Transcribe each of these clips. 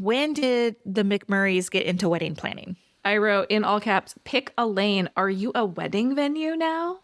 When did the McMurrays get into wedding planning? I wrote in all caps, pick a lane. Are you a wedding venue now?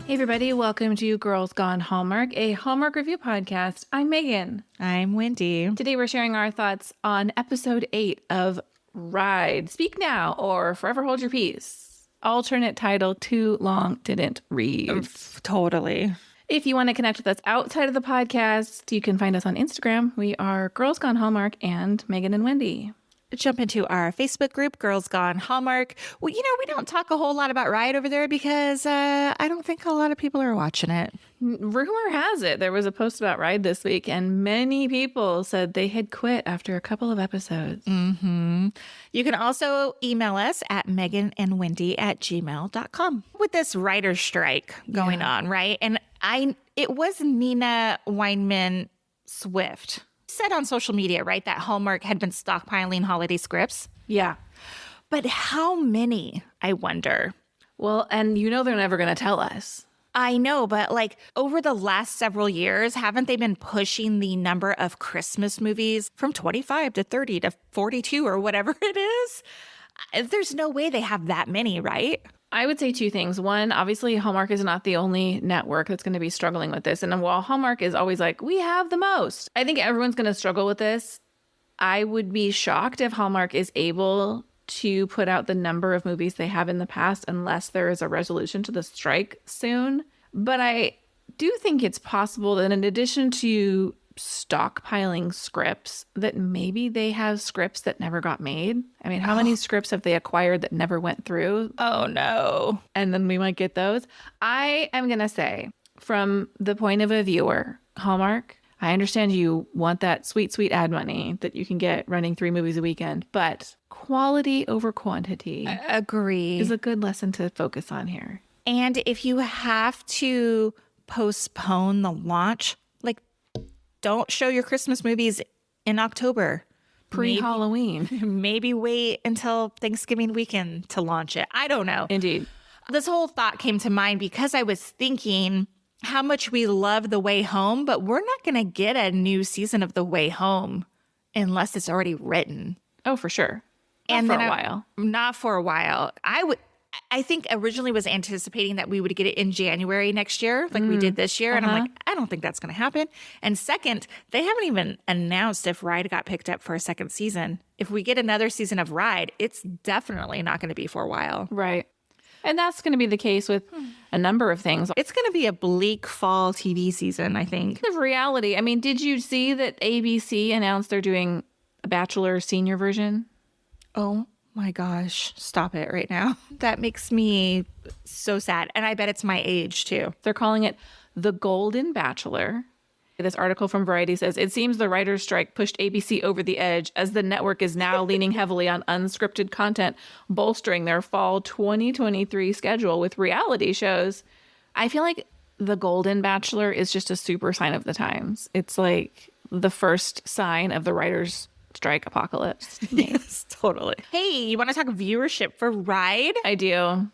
Hey everybody, welcome to Girls Gone Hallmark, a Hallmark review podcast. I'm Megan. I'm Wendy. Today we're sharing our thoughts on episode 8 of Ride, Speak Now, or Forever Hold Your Peace. Alternate title, Too Long Didn't Read. Totally. If you want to connect with us outside of the podcast, you can find us on Instagram. We are Girls Gone Hallmark and Megan and Wendy. Jump into our Facebook group, Girls Gone Hallmark. Well, we don't talk a whole lot about Ride over there because I don't think a lot of people are watching it. Rumor has it there was a post about Ride this week, and many people said they had quit after a couple of episodes. Mm-hmm. You can also email us at meganandwendy@gmail.com. With this writer's strike going on, right? And it was Nina Weinman Swift said on social media, right, that Hallmark had been stockpiling holiday scripts. Yeah. But how many, I wonder? Well, and they're never going to tell us. I know, but over the last several years, haven't they been pushing the number of Christmas movies from 25 to 30 to 42 or whatever it is? There's no way they have that many, right? I would say two things. One, obviously, Hallmark is not the only network that's going to be struggling with this. And while Hallmark is always like, we have the most, I think everyone's going to struggle with this. I would be shocked if Hallmark is able to put out the number of movies they have in the past unless there is a resolution to the strike soon. But I do think it's possible that in addition to stockpiling scripts, that maybe they have scripts that never got made. I mean, how many scripts have they acquired that never went through? Oh, no. And then we might get those. I am going to say, from the point of a viewer, Hallmark, I understand you want that sweet, sweet ad money that you can get running 3 movies a weekend, but quality over quantity agree is a good lesson to focus on here. And if you have to postpone the launch, don't show your Christmas movies in October. Pre-Halloween. Maybe wait until Thanksgiving weekend to launch it. I don't know. Indeed. This whole thought came to mind because I was thinking how much we love The Way Home, but we're not going to get a new season of The Way Home unless it's already written. Oh, for sure. Not for a while. I think originally was anticipating that we would get it in January next year, like we did this year. And I'm like, I don't think that's going to happen. And second, they haven't even announced if Ride got picked up for a second season. If we get another season of Ride, it's definitely not going to be for a while. Right. And that's going to be the case with a number of things. It's going to be a bleak fall TV season, I think. Of reality. I mean, did you see that ABC announced they're doing a Bachelor senior version? Oh my gosh, stop it right now. That makes me so sad. And I bet it's my age too. They're calling it The Golden Bachelor. This article from Variety says, it seems the writer's strike pushed ABC over the edge as the network is now leaning heavily on unscripted content, bolstering their fall 2023 schedule with reality shows. I feel like The Golden Bachelor is just a super sign of the times. It's like the first sign of the writer's strike apocalypse. Yes, totally. Hey, you want to talk viewership for Ride? I do.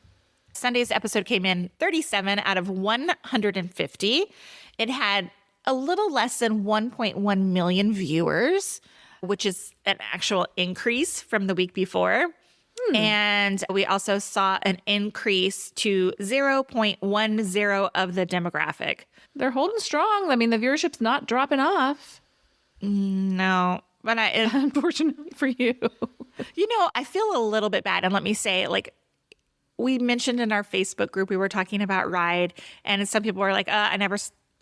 Sunday's episode came in 37 out of 150. It had a little less than 1.1 million viewers, which is an actual increase from the week before. And we also saw an increase to 0.10 of the demographic. They're holding strong. I mean, the viewership's not dropping off. No. But unfortunately for you. I feel a little bit bad. And let me say, we mentioned in our Facebook group, we were talking about Ride. And some people were like, I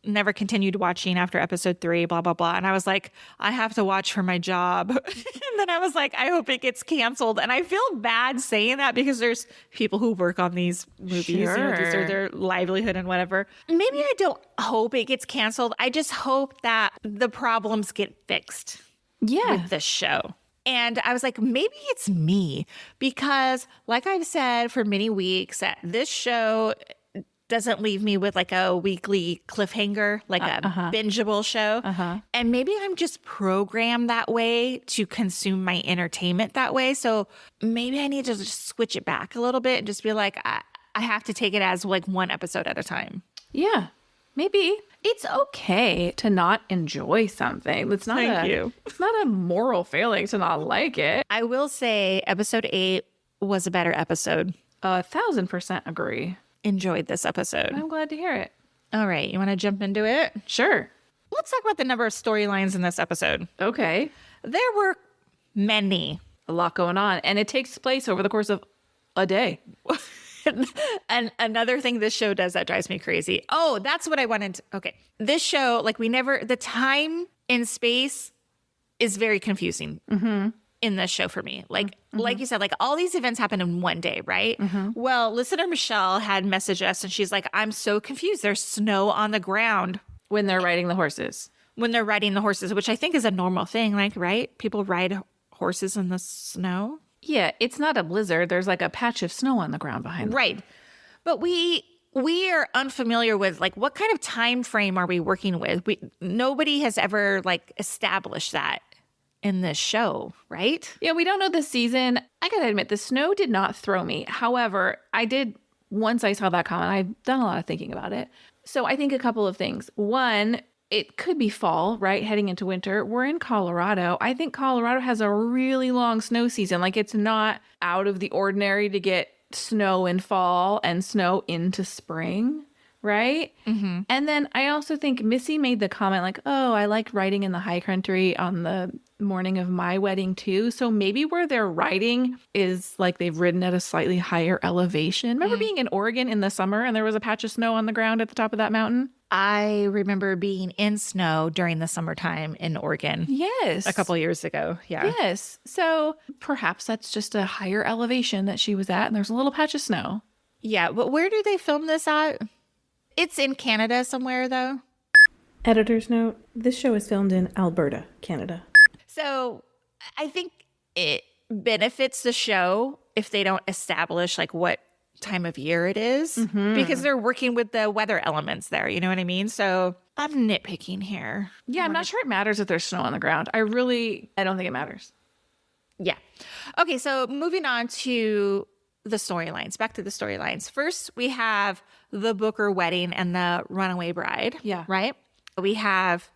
never continued watching after episode 3, blah, blah, blah. And I was like, I have to watch for my job. And then I was like, I hope it gets canceled. And I feel bad saying that because there's people who work on these movies. Sure. These are their livelihood and whatever. Maybe I don't hope it gets canceled. I just hope that the problems get fixed. With this show. And I was like, maybe it's me because like I've said for many weeks that this show doesn't leave me with like a weekly cliffhanger, like a bingeable show. And maybe I'm just programmed that way to consume my entertainment that way. So maybe I need to just switch it back a little bit and just be like, I have to take it as like one episode at a time. Yeah, maybe. It's okay to not enjoy something. It's not It's not a moral failing to not like it. I will say episode 8 was a better episode. 1,000% agree. Enjoyed this episode. I'm glad to hear it. All right, you want to jump into it? Sure. Let's talk about the number of storylines in this episode. Okay. There were many. A lot going on, and it takes place over the course of a day. And another thing this show does that drives me crazy. Oh, that's what I wanted to. Okay. This show, like the time and space is very confusing in this show for me. Like you said, like all these events happen in one day, right? Well, listener Michelle had messaged us and she's like, I'm so confused. There's snow on the ground. When they're riding the horses. When they're riding the horses, which I think is a normal thing, like, right? People ride horses in the snow. Yeah, it's not a blizzard. There's like a patch of snow on the ground behind them. Right. But we are unfamiliar with like what kind of time frame are we working with? Nobody has ever like established that in this show, right? Yeah, we don't know this season. I gotta admit, the snow did not throw me. However, I did, once I saw that comment, I've done a lot of thinking about it. So I think a couple of things. One, it could be fall, right? Heading into winter. We're in Colorado. I think Colorado has a really long snow season. Like it's not out of the ordinary to get snow in fall and snow into spring, right? And then I also think Missy made the comment like, oh, I liked riding in the high country on the morning of my wedding too. So maybe where they're riding is like they've ridden at a slightly higher elevation. Remember being in Oregon in the summer and there was a patch of snow on the ground at the top of that mountain? I remember being in snow during the summertime in Oregon. Yes. A couple years ago. Yeah. Yes. So perhaps that's just a higher elevation that she was at and there's a little patch of snow. Yeah. But where do they film this at? It's in Canada somewhere, though. Editor's note, this show is filmed in Alberta, Canada. So I think it benefits the show if they don't establish like what time of year it is because they're working with the weather elements there. You know what I mean? So I'm nitpicking here. Yeah, I'm not sure it matters if there's snow on the ground. I don't think it matters. Yeah. Okay, so moving on to the storylines. Back to the storylines. First, we have the Booker wedding and the runaway bride. Yeah. Right? We have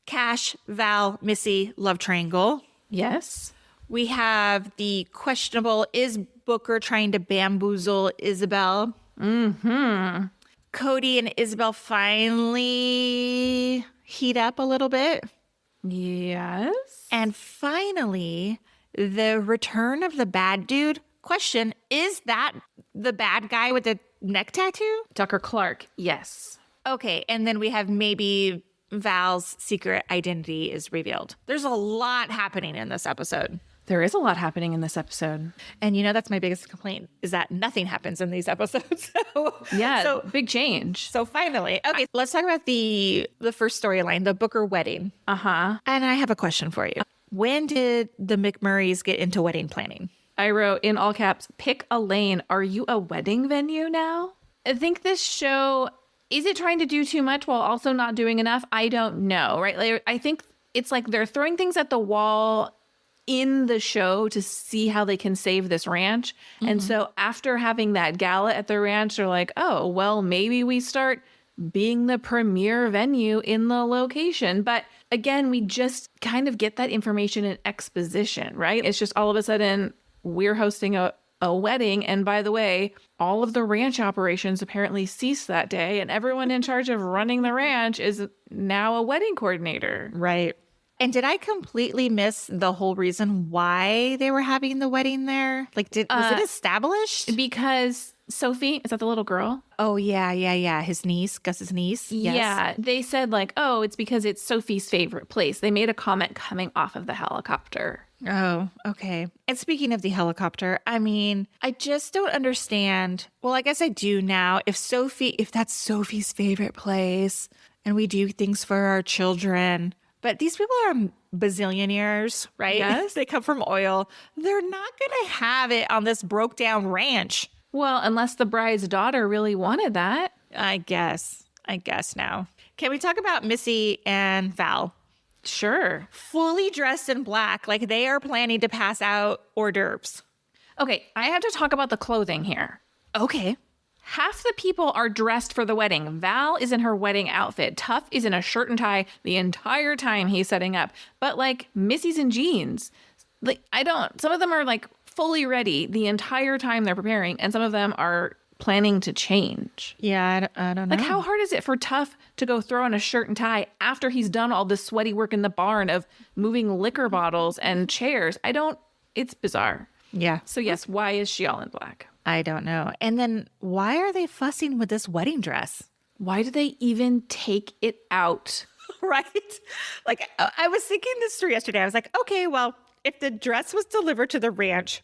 Cash, Val, Missy, love triangle. Yes. We have the questionable, is Booker trying to bamboozle Isabel? Cody and Isabel finally heat up a little bit. Yes. And finally, the return of the bad dude. Question, is that the bad guy with the neck tattoo? Tucker Clark. Yes. Okay, and then we have maybe Val's secret identity is revealed. There's a lot happening in this episode. There is a lot happening in this episode. And you know, that's my biggest complaint is that nothing happens in these episodes. So big change. So finally, okay, let's talk about the first storyline, the Booker wedding. And I have a question for you. When did the McMurrays get into wedding planning? I wrote in all caps, pick a lane. Are you a wedding venue now? I think this show, is it trying to do too much while also not doing enough? I don't know, right? Like, I think it's like they're throwing things at the wall in the show to see how they can save this ranch. And so after having that gala at the ranch, they're like, oh, well, maybe we start being the premier venue in the location. But again, we just kind of get that information in exposition, right? It's just all of a sudden we're hosting a wedding. And by the way, all of the ranch operations apparently ceased that day. And everyone in charge of running the ranch is now a wedding coordinator. Right. And did I completely miss the whole reason why they were having the wedding there? Like, was it established? Because Sophie, is that the little girl? Oh, yeah. His niece, Gus's niece. Yes. Yeah. They said like, oh, it's because it's Sophie's favorite place. They made a comment coming off of the helicopter. Oh, okay. And speaking of the helicopter, I mean, I just don't understand. Well, I guess I do now. If that's Sophie's favorite place and we do things for our children, but these people are bazillionaires, right? Yes. They come from oil. They're not going to have it on this broke down ranch. Well, unless the bride's daughter really wanted that. I guess now. Can we talk about Missy and Val? Sure. Fully dressed in black, like they are planning to pass out hors d'oeuvres. Okay, I have to talk about the clothing here. Okay. Half the people are dressed for the wedding. Val is in her wedding outfit. Tuff is in a shirt and tie the entire time he's setting up. But like Missy's in jeans. Like some of them are like fully ready the entire time they're preparing, and some of them are planning to change. Yeah, I don't know. Like, how hard is it for Tuff to go throw on a shirt and tie after he's done all this sweaty work in the barn of moving liquor bottles and chairs? It's bizarre. Yeah. So yes, why is she all in black? I don't know. And then why are they fussing with this wedding dress? Why do they even take it out? Right? Like, I was thinking this through yesterday. I was like, okay, well, if the dress was delivered to the ranch,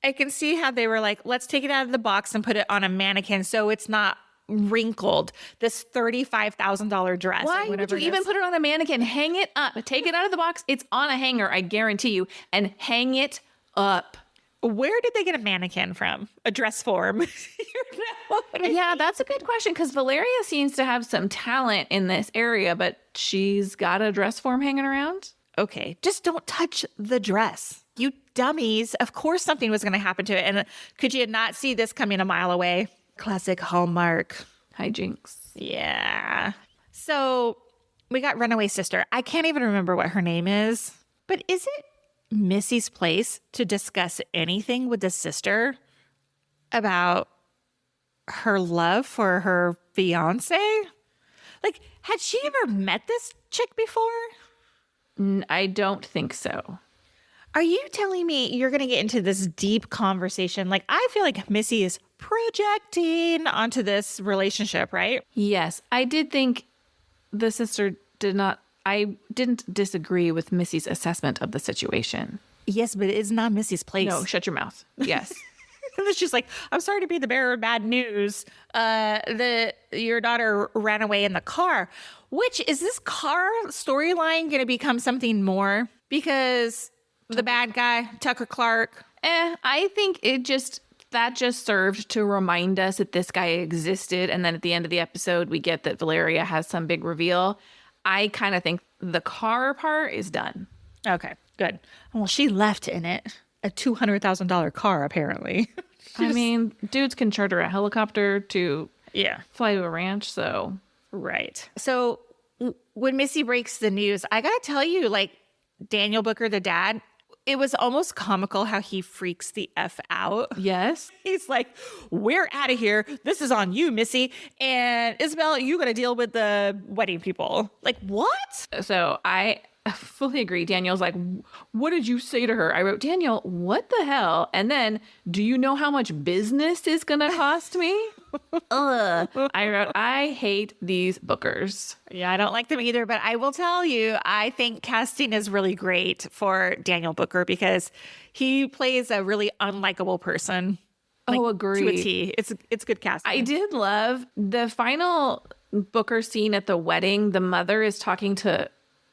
I can see how they were like, let's take it out of the box and put it on a mannequin so it's not wrinkled. This $35,000 dress. Why would you even put it on a mannequin? Hang it up. Take it out of the box. It's on a hanger, I guarantee you. And hang it up. Where did they get a mannequin from? A dress form? Yeah, that's a good question, because Valeria seems to have some talent in this area, but she's got a dress form hanging around. Okay, just don't touch the dress. You dummies. Of course something was going to happen to it. And could you not see this coming a mile away? Classic Hallmark. Hijinks. Yeah. So we got Runaway Sister. I can't even remember what her name is. But is it Missy's place to discuss anything with the sister about her love for her fiance? Like, had she ever met this chick before? I don't think so. Are you telling me you're going to get into this deep conversation? Like, I feel like Missy is projecting onto this relationship, right? Yes, I did think the sister I didn't disagree with Missy's assessment of the situation. Yes, but it's not Missy's place. No, shut your mouth. Yes. And then she's like, I'm sorry to be the bearer of bad news. Your daughter ran away in the car. Which, is this car storyline going to become something more? Because the bad guy, Tucker Clark. I think that just served to remind us that this guy existed. And then at the end of the episode, we get that Valeria has some big reveal. I kind of think the car part is done. Okay, good. Well, she left in it. A $200,000 car, apparently. I mean, dudes can charter a helicopter to fly to a ranch, so. Right. So when Missy breaks the news, I got to tell you, like, Daniel Booker, the dad, it was almost comical how he freaks the F out. Yes. He's like, we're out of here. This is on you, Missy. And Isabel, you got to deal with the wedding people. Like, what? So I fully agree. Daniel's like, what did you say to her? I wrote, Daniel, what the hell? And then, do you know how much business is going to cost me? Ugh. I wrote, I hate these bookers. Yeah, I don't like them either. But I will tell you, I think casting is really great for Daniel Booker because he plays a really unlikable person. Agreed. To a T. It's good casting. I did love the final Booker scene at the wedding. The mother is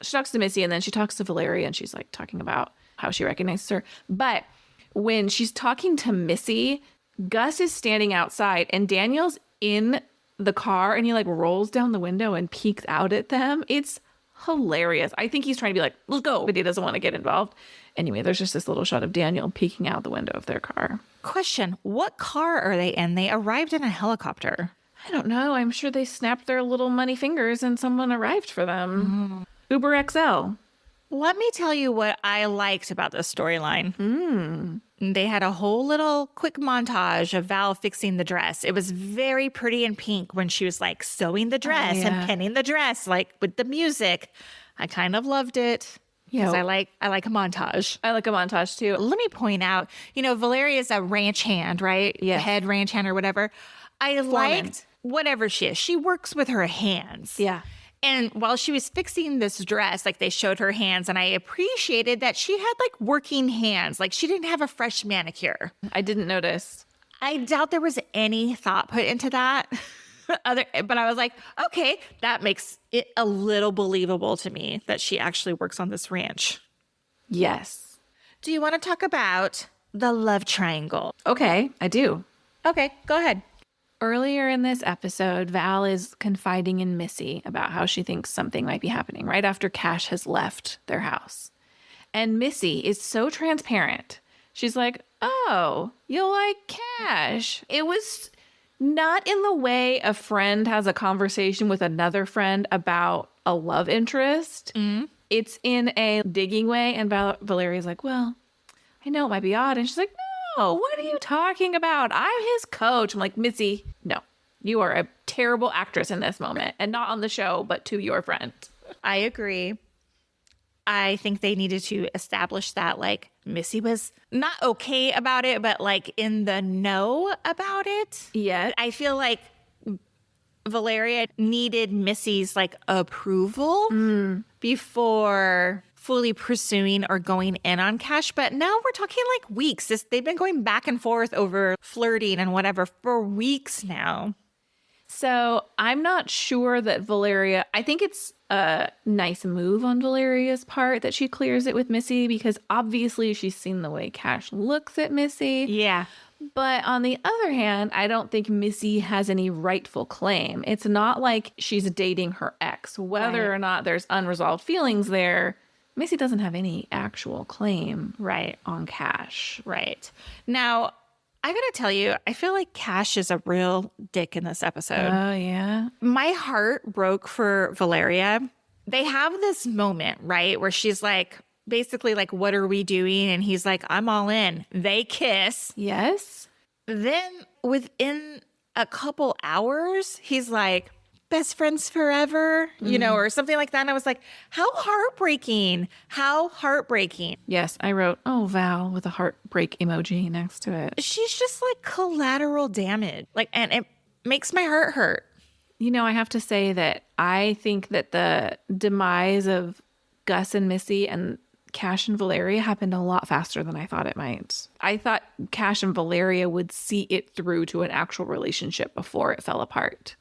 she talks to Missy, and then she talks to Valeria, and she's like talking about how she recognizes her. But when she's talking to Missy, Gus is standing outside and Daniel's in the car, and he like rolls down the window and peeks out at them. It's hilarious. I think he's trying to be like, let's go, but he doesn't want to get involved. Anyway, there's just this little shot of Daniel peeking out the window of their car. Question, what car are they in? They arrived in a helicopter. I don't know. I'm sure they snapped their little money fingers and someone arrived for them. Uber XL. Let me tell you what I liked about this storyline. They had a whole little quick montage of Val fixing the dress. It was very pretty and pink when she was like sewing the dress and pinning the dress, like with the music. I kind of loved it. Yeah, I like a montage. I like a montage too. Let me point out, Valeria's a ranch hand, right? Yeah, head ranch hand or whatever. I liked whatever she is. She works with her hands. Yeah. And while she was fixing this dress, like they showed her hands, and I appreciated that she had like working hands. Like she didn't have a fresh manicure. I didn't notice. I doubt there was any thought put into that. But I was like, okay, that makes it a little believable to me that she actually works on this ranch. Yes. Do you want to talk about the love triangle? Okay, I do. Okay, go ahead. earlier in this episode, Val is confiding in Missy about how she thinks something might be happening right after Cash has left their house. And Missy is so transparent. She's like, oh, you like Cash. It was not in the way a friend has a conversation with another friend about a love interest. Mm-hmm. It's in a digging way. And Valeria's like, well, I know it might be odd. And she's like, no, what are you talking about? I'm his coach. I'm like, Missy, no, you are a terrible actress in this moment. And not on the show, but to your friend. I agree. I think they needed to establish that, like, Missy was not okay about it, but, like, in the know about it. Yeah. I feel like Valeria needed Missy's, like, approval before fully pursuing or going in on Cash. But now we're talking, like, weeks. They've been going back and forth over flirting and whatever for weeks now. So I'm not sure that Valeria, I think it's a nice move on Valeria's part that she clears it with Missy, because obviously she's seen the way Cash looks at Missy. Yeah. But on the other hand, I don't think Missy has any rightful claim. It's not like she's dating her ex. Whether or not there's unresolved feelings there, Missy doesn't have any actual claim on Cash. Right. Now, I gotta tell you, I feel like Cash is a real dick in this episode. Oh, yeah? My heart broke for Valeria. They have this moment, right, where she's like, basically like, what are we doing? And he's like, I'm all in. They kiss. Yes. Then within a couple hours, he's like, best friends forever, you know, or something like that. And I was like, how heartbreaking. How heartbreaking. Yes, I wrote, oh, Val, with a heartbreak emoji next to it. She's just like collateral damage. Like, and it makes my heart hurt. You know, I have to say that I think that the demise of Gus and Missy and Cash and Valeria happened a lot faster than I thought it might. I thought Cash and Valeria would see it through to an actual relationship before it fell apart.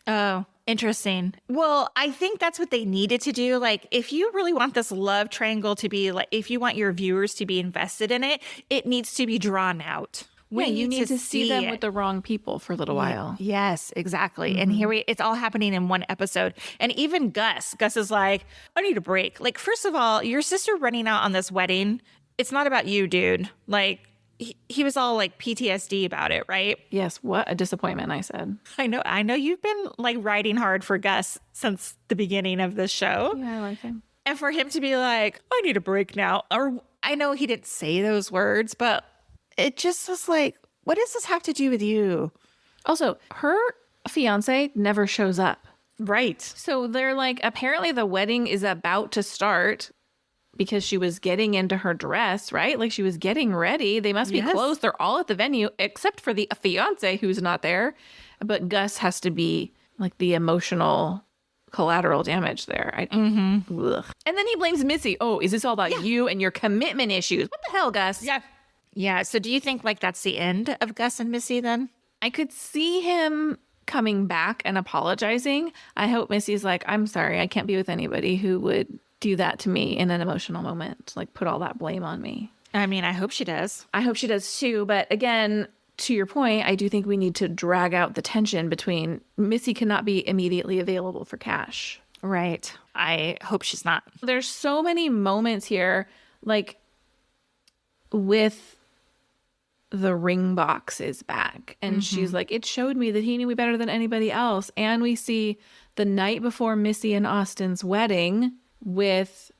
Oh, interesting. Well, I think that's what they needed to do. Like, if you really want this love triangle to be like, if you want your viewers to be invested in it, it needs to be drawn out. You need to see them with the wrong people for a little while. Yes, exactly. And here it's all happening in one episode. And even Gus is like, I need a break. Like, first of all, your sister running out on this wedding, it's not about you, dude. Like, he was all like PTSD about it, right? Yes, what a disappointment, I said. I know you've been like riding hard for Gus since the beginning of this show. Yeah, I like him. And for him to be like, I need a break now. Or I know he didn't say those words, but it just was like, what does this have to do with you? Also, her fiance never shows up. Right. So they're like, apparently the wedding is about to start because she was getting into her dress, right? Like she was getting ready. They must be close. They're all at the venue except for the fiance who's not there. But Gus has to be like the emotional collateral damage there. And then he blames Missy. Oh, is this all about you and your commitment issues? What the hell, Gus? Yeah. So do you think like that's the end of Gus and Missy then? I could see him coming back and apologizing. I hope Missy's like, I'm sorry, I can't be with anybody who would do that to me in an emotional moment, like put all that blame on me. I mean, I hope she does. I hope she does too. But again, to your point, I do think we need to drag out the tension between Missy cannot be immediately available for Cash. Right. I hope she's not. There's so many moments here, like with the ring box is back. And she's like, it showed me that he knew me better than anybody else. And we see the night before Missy and Austin's wedding with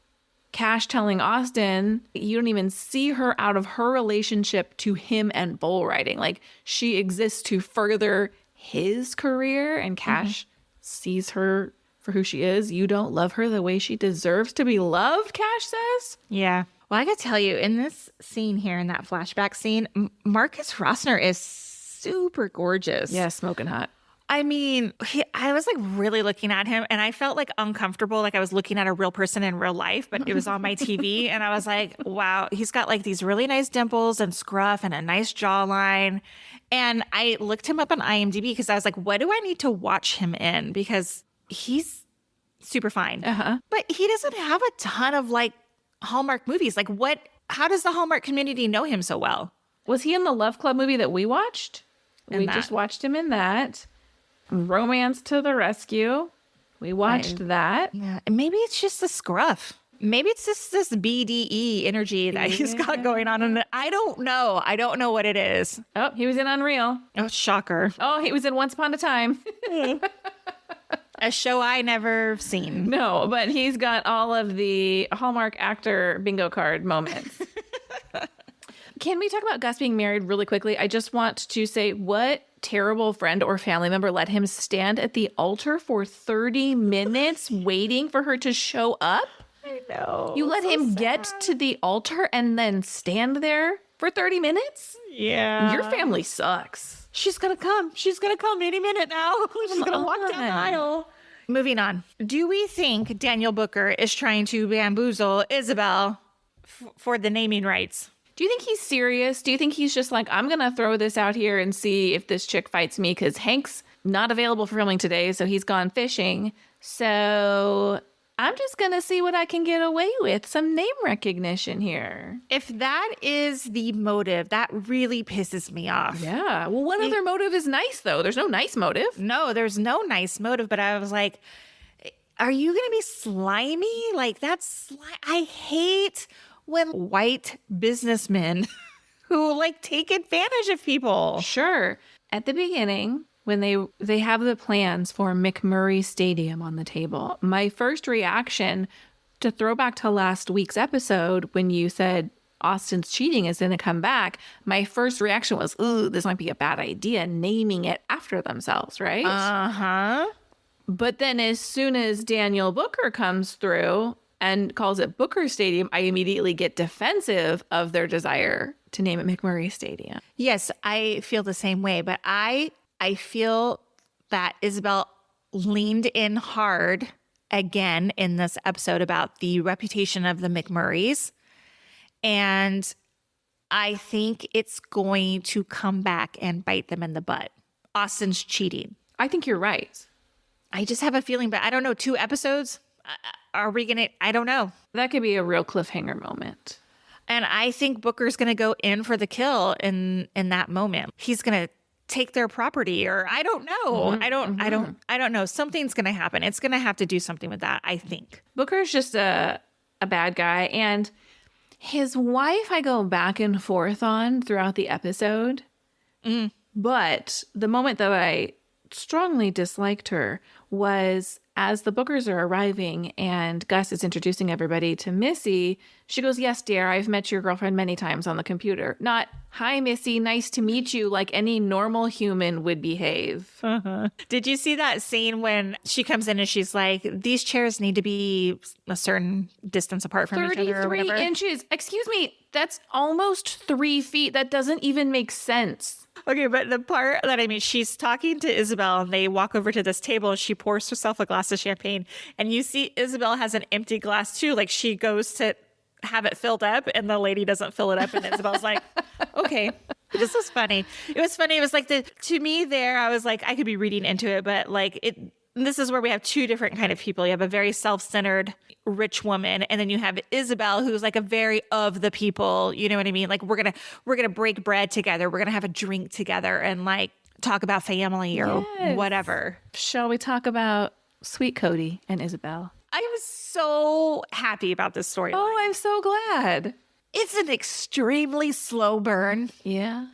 Cash telling Austin, you don't even see her out of her relationship to him and bull riding. Like she exists to further his career, and Cash sees her for who she is. You don't love her the way she deserves to be loved, Cash says. Yeah. Well, I gotta tell you, in this scene here, in that flashback scene, Marcus Rosner is super gorgeous. Yeah, smoking hot. I mean, I was like really looking at him and I felt like uncomfortable. Like I was looking at a real person in real life, but it was on my TV. And I was like, wow, he's got like these really nice dimples and scruff and a nice jawline. And I looked him up on IMDb because I was like, what do I need to watch him in? Because he's super fine. But he doesn't have a ton of like Hallmark movies. Like how does the Hallmark community know him so well? Was he in the Love Club movie that we watched? We that. just watched him in that. Romance to the Rescue. We watched that. Yeah, and maybe it's just the scruff. Maybe it's just this BDE energy that he's got going on. And I don't know. I don't know what it is. Oh, he was in Unreal. Oh, shocker. Oh, he was in Once Upon a Time. A show I never seen. No, but he's got all of the Hallmark actor bingo card moments. Can we talk about Gus being married really quickly? I just want to say, what terrible friend or family member let him stand at the altar for 30 minutes waiting for her to show up? I know. You let him get to the altar and then stand there for 30 minutes? Yeah. Your family sucks. She's going to come. She's going to come any minute now. She's going to walk down the aisle. Moving on. Do we think Daniel Booker is trying to bamboozle Isabel for the naming rights? Do you think he's serious? Do you think he's just like, I'm going to throw this out here and see if this chick fights me? Because Hank's not available for filming today, so he's gone fishing. So I'm just going to see what I can get away with. Some name recognition here. If that is the motive, that really pisses me off. Yeah. Well, what other motive is nice, though? There's no nice motive. No, there's no nice motive, but I was like, are you going to be slimy? Like, I hate when white businessmen who like take advantage of people. Sure. At the beginning, when they have the plans for McMurray Stadium on the table, my first reaction, to throw back to last week's episode when you said Austin's cheating is going to come back, my first reaction was, ooh, this might be a bad idea, naming it after themselves, right? Uh-huh. But then as soon as Daniel Booker comes through and calls it Booker Stadium, I immediately get defensive of their desire to name it McMurray Stadium. Yes, I feel the same way, but I feel that Isabel leaned in hard again in this episode about the reputation of the McMurrays. And I think it's going to come back and bite them in the butt. Austin's cheating. I think you're right. I just have a feeling, but I don't know, 2 episodes? Are we going to, I don't know. That could be a real cliffhanger moment. And I think Booker's going to go in for the kill in that moment. He's going to take their property, or I don't know. I don't know. Something's going to happen. It's going to have to do something with that, I think. Booker's just a bad guy. And his wife, I go back and forth on throughout the episode. But the moment that I strongly disliked her was as the Bookers are arriving and Gus is introducing everybody to Missy, she goes, yes, dear, I've met your girlfriend many times on the computer. Not, hi, Missy, nice to meet you, like any normal human would behave. Uh-huh. Did you see that scene when she comes in and she's like, these chairs need to be a certain distance apart from each other or whatever? 33 inches. Excuse me, that's almost 3 feet. That doesn't even make sense. Okay, but the part that she's talking to Isabel and they walk over to this table and she pours herself a glass of champagne and you see Isabel has an empty glass too. Like she goes to have it filled up and the lady doesn't fill it up and Isabel's like, okay, this was funny. It was funny. It was like to me there, I was like, I could be reading into it, but like this is where we have 2 different kind of people. You have a very self-centered rich woman, and then you have Isabel, who's like a very of the people. You know what I mean? Like we're gonna break bread together. We're gonna have a drink together and like talk about family or whatever. Shall we talk about sweet Cody and Isabel? I was so happy about this story. Oh, I'm so glad. It's an extremely slow burn. Yeah.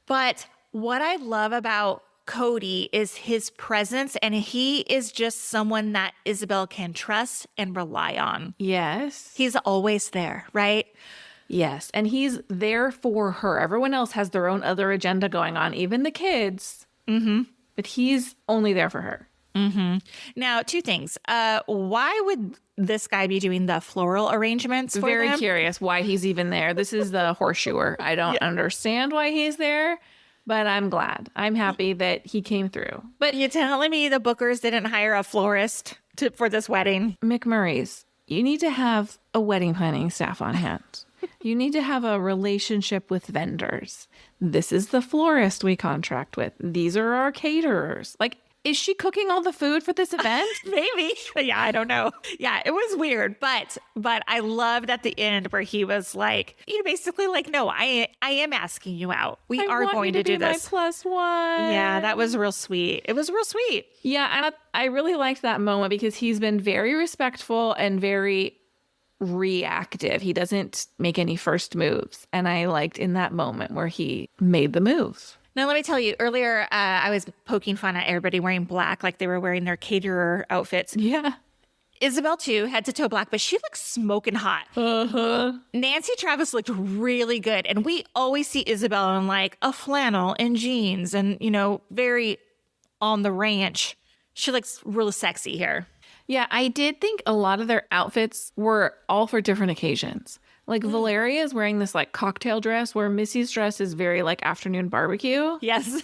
But what I love about Cody is his presence, and he is just someone that Isabel can trust and rely on. Yes. He's always there, right? Yes. And he's there for her. Everyone else has their own other agenda going on, even the kids. Mm-hmm. But he's only there for her. Mm-hmm. Now, 2 things. Why would this guy be doing the floral arrangements for Very them? curious why he's even there. This is the horseshoer. I don't understand why he's there. But I'm glad. I'm happy that he came through. But you're telling me the Bookers didn't hire a florist for this wedding? McMurrays, you need to have a wedding planning staff on hand. You need to have a relationship with vendors. This is the florist we contract with. These are our caterers. Like, Is she cooking all the food for this event? Maybe. Yeah, I don't know. Yeah, it was weird, but I loved at the end where he was like, basically like, no, I am asking you out. We are going to do this. My +1. Yeah, that was real sweet. It was real sweet. Yeah, and I really liked that moment because he's been very respectful and very reactive. He doesn't make any first moves. And I liked in that moment where he made the moves. Now, let me tell you, earlier I was poking fun at everybody wearing black, like they were wearing their caterer outfits. Yeah. Isabel, too, head to toe black, but she looks smoking hot. Nancy Travis looked really good. And we always see Isabel in like a flannel and jeans and, very on the ranch. She looks really sexy here. Yeah, I did think a lot of their outfits were all for different occasions. Like Valeria is wearing this like cocktail dress where Missy's dress is very like afternoon barbecue. Yes.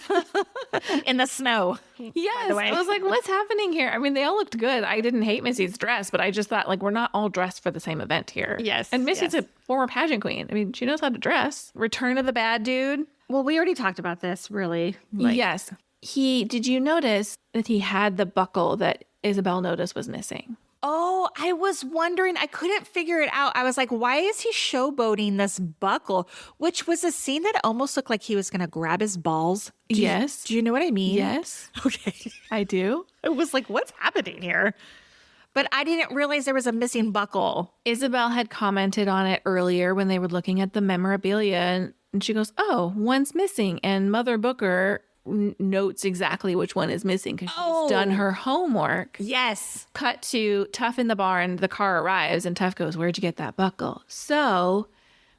In the snow. Yes. I was like, what's happening here? I mean, they all looked good. I didn't hate Missy's dress, but I just thought like we're not all dressed for the same event here. Yes. And Missy's a former pageant queen. I mean, she knows how to dress. Return of the bad dude. Well, we already talked about this, really. Yes. Did you notice that he had the buckle that Isabel noticed was missing? Oh, I was wondering. I couldn't figure it out. I was like, why is he showboating this buckle? Which was a scene that almost looked like he was going to grab his balls. Yes. Do you know what I mean? Yes. Okay. I do. I was like, what's happening here? But I didn't realize there was a missing buckle. Isabel had commented on it earlier when they were looking at the memorabilia. And she goes, oh, one's missing. And Mother Booker notes exactly which one is missing because she's done her homework. Yes. Cut to Tuff in the bar and the car arrives and Tuff goes, where'd you get that buckle? So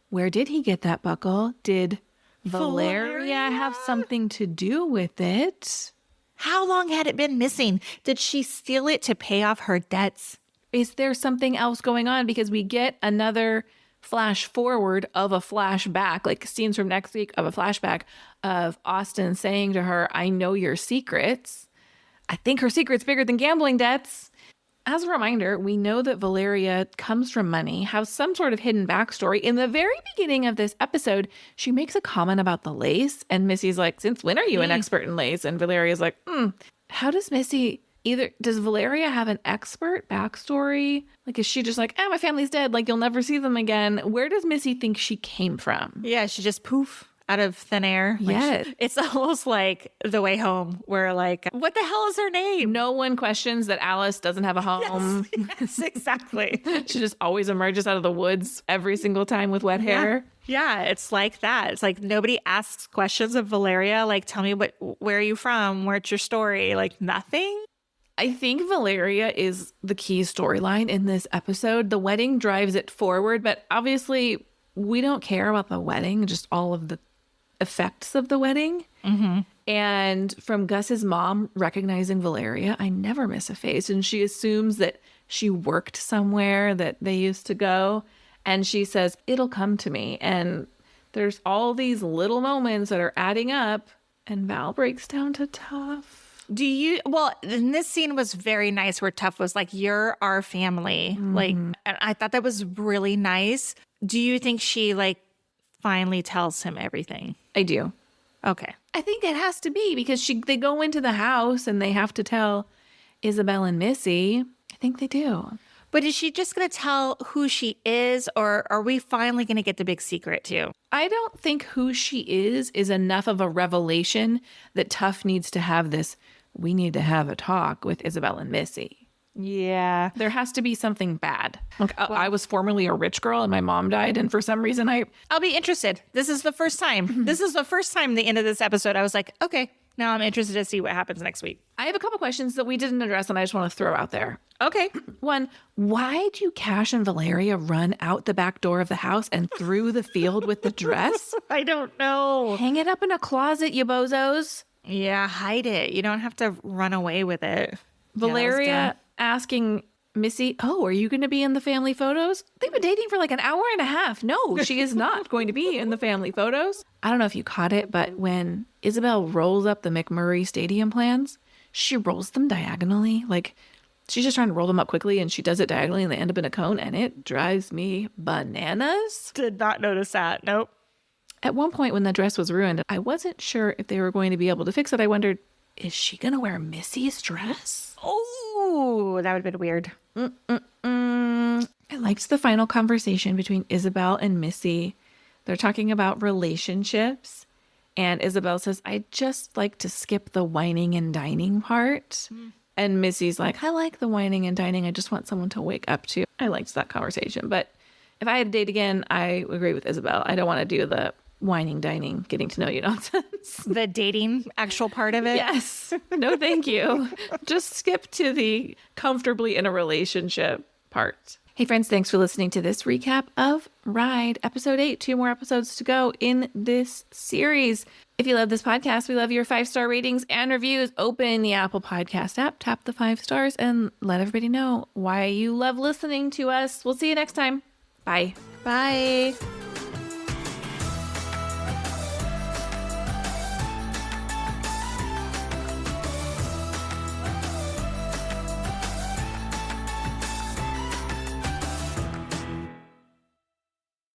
where did he get that buckle? Did Valeria have something to do with it? How long had it been missing? Did she steal it to pay off her debts? Is there something else going on? Because we get another flash forward of a flashback, like scenes from next week of a flashback of Austin saying to her, I know your secrets. I think her secret's bigger than gambling debts. As a reminder, we know that Valeria comes from money, has some sort of hidden backstory. In the very beginning of this episode, she makes a comment about the lace, and Missy's like, since when are you an expert in lace? And Valeria's like, how does Missy... does Valeria have an expert backstory? Like, is she just like, my family's dead. Like, you'll never see them again. Where does Missy think she came from? Yeah, she just poof out of thin air. Yes. It's almost like The Way Home where like, what the hell is her name? No one questions that Alice doesn't have a home. Yes, exactly. She just always emerges out of the woods every single time with wet hair. Yeah, it's like that. It's like nobody asks questions of Valeria. Like, tell me where are you from? Where's your story? Like nothing. I think Valeria is the key storyline in this episode. The wedding drives it forward, but obviously we don't care about the wedding, just all of the effects of the wedding. Mm-hmm. And from Gus's mom recognizing Valeria, I never miss a face. And she assumes that she worked somewhere that they used to go. And she says, it'll come to me. And there's all these little moments that are adding up. And Val breaks down to Tuff. And this scene was very nice where Tuff was like, you're our family. Mm-hmm. Like, and I thought that was really nice. Do you think she like finally tells him everything? I do. Okay. I think it has to be because they go into the house and they have to tell Isabel and Missy. I think they do. But is she just going to tell who she is, or are we finally going to get the big secret too? I don't think who she is enough of a revelation that Tuff needs to have this, we need to have a talk with Isabel and Missy. Yeah. There has to be something bad. Like, I was formerly a rich girl and my mom died. And for some reason, I'll be interested. This is the first time. This is the first time the end of this episode, I was like, okay, now I'm interested to see what happens next week. I have a couple questions that we didn't address and I just want to throw out there. Okay. One, why do Cash and Valeria run out the back door of the house and through the field with the dress? I don't know. Hang it up in a closet, you bozos. Yeah, hide it. You don't have to run away with it. Valeria asking Missy, are you going to be in the family photos? They've been dating for like an hour and a half. No, she is not going to be in the family photos. I don't know if you caught it, but when Isabel rolls up the McMurray stadium plans, she rolls them diagonally. Like, she's just trying to roll them up quickly and she does it diagonally and they end up in a cone and it drives me bananas. Did not notice that. Nope. At one point when the dress was ruined, I wasn't sure if they were going to be able to fix it. I wondered, is she going to wear Missy's dress? Oh, that would have been weird. I liked the final conversation between Isabel and Missy. They're talking about relationships. And Isabel says, I just like to skip the whining and dining part. And Missy's like, I like the whining and dining. I just want someone to wake up to. I liked that conversation. But if I had to date again, I agree with Isabel. I don't want to do the whining, dining, getting to know you nonsense. The dating actual part of it? Yes. No, thank you. Just skip to the comfortably in a relationship part. Hey friends, thanks for listening to this recap of Ride, episode 8. 2 more episodes to go in this series. If you love this podcast, we love your 5-star ratings and reviews. Open the Apple Podcast app, tap the 5 stars, and let everybody know why you love listening to us. We'll see you next time. Bye. Bye.